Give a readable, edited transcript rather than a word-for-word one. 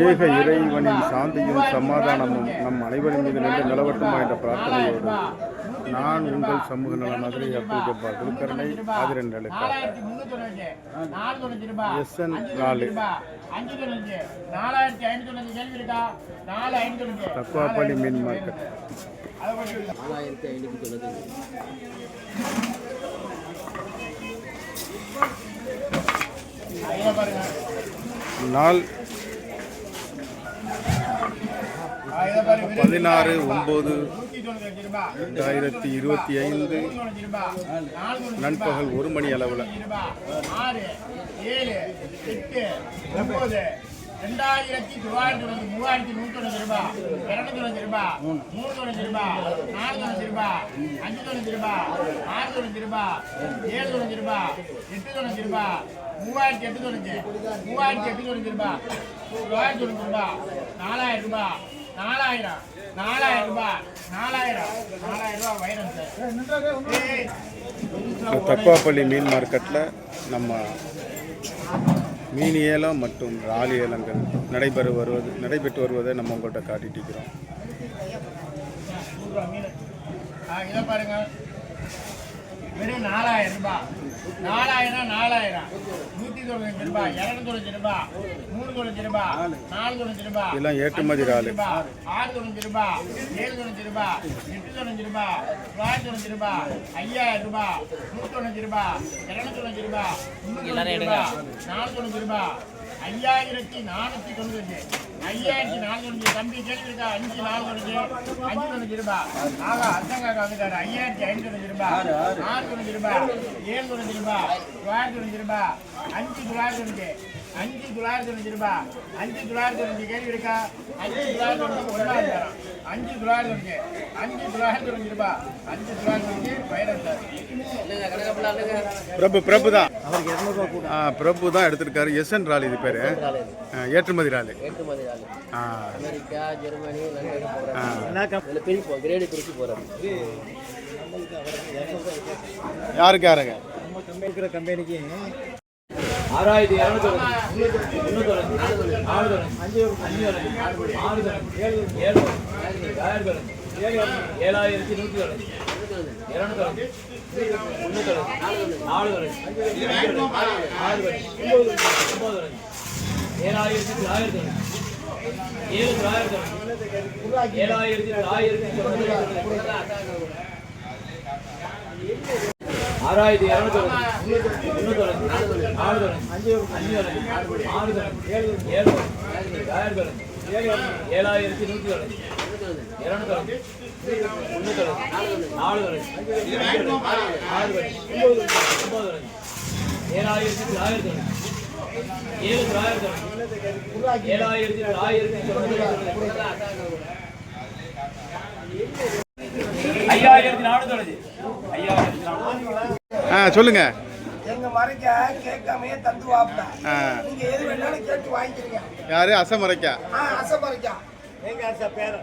ஏக இறைவனின் சாந்தியும் சமாதானமும் நம் அனைவரின் மீது நின்று நிலவட்டுமா என்ற பிரார்த்தனையோடு நான் உங்கள் சமூக நல மதுரை அப்துல் ஜப்பார் குல்கர்ணை ஆதிரன் SN 4 தக்குவாப்பள்ளி மீன் மார்க்கெட். நாள் 16/9/2025 நண்பகல் 1 மணி அளவில் 2900 ரூபாய், 200 ரூபாய், 300 ரூபாய், 400 ரூபாய், 500 ரூபாய், 600 ரூபாய், 700 ரூபாய், 800 ரூபாய், 3800, 3800 ரூபாய், 900 ரூபாய், 4000 ரூபாய், 4000, 4000 ரூபாய், 4000, 4000 ரூபாய் வைரம் சார். தக்குவாப்பள்ளி மீன் மார்க்கெட்டில் நம்ம மீன் ஏலம் மற்றும் இறால் ஏலங்கள் நடைபெற்று வருவதை நம்ம உங்கள்கிட்ட காட்டிட்டு இருக்கிறோம். இதை பாருங்க, வெறும் 4000 ரூபாய், 4000, 4000, 195 ரூபாய், 295 ரூபாய், 395 ரூபாய், 495 ரூபாய், எல்லாம் ஏற்றுமதி இறால், 695 ரூபாய், 795 ரூபாய், 895 ரூபாய், 995 ரூபாய், 5000 ரூபாய், 195 ரூபாய், 295 ரூபாய், 395 ரூபாய், 495 ரூபாய், 5495, 5495. தம்பி கேள்வி இருக்கா? 5495, 595 ரூபாய். ஆகா, அத்தங்காக்கா வந்துட்டாரு. 5595 ரூபாய், 695 ரூபாய், 795 ரூபாய், 995 ரூபாய், 5995, 5995 ரூபாய், 5995. கேள்வி இருக்கா? 5995 ஒன்றாவது தரம், 5995, 5995 ரூபாய், 5995 வைரத்தார். பிரபு தான் பிரபு தான் எடுத்திருக்காரு. SN இறால் இது பேரு, ஏற்றுமதி இறால். அமெரிக்கா, ஜெர்மனி, யாருக்கு யாருங்க கம்பெனிக்கு 6200, சொல்லுங்க. எங்க மறைக்க கேட்காமையே தந்துவாப்ல. நீங்க எது வேணாலும் கேட்டு வாங்கிக்கிறீங்க. யாரு? அசமரைக்கா. அசமரைக்கா. எங்க அச பேர